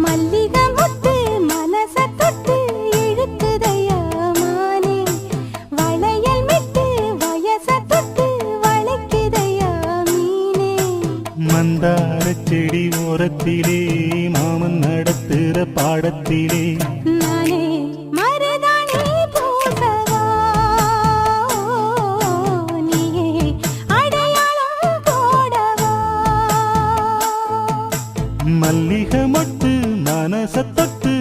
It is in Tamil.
மல்லிகை முத்து மனச தொட்டு இழுக்குதையா மானே வளையல் மிட்டு வயச தொட்டு வளைக்குதையா மீனே மந்தார செடி ஓரத்திலே மாமன் நடத்துற பாடத்திலே நானே மருதாணி பூசவா நீயே அடையாளம் போடவா மல்லிகை மொட்டு மனச தொட்டு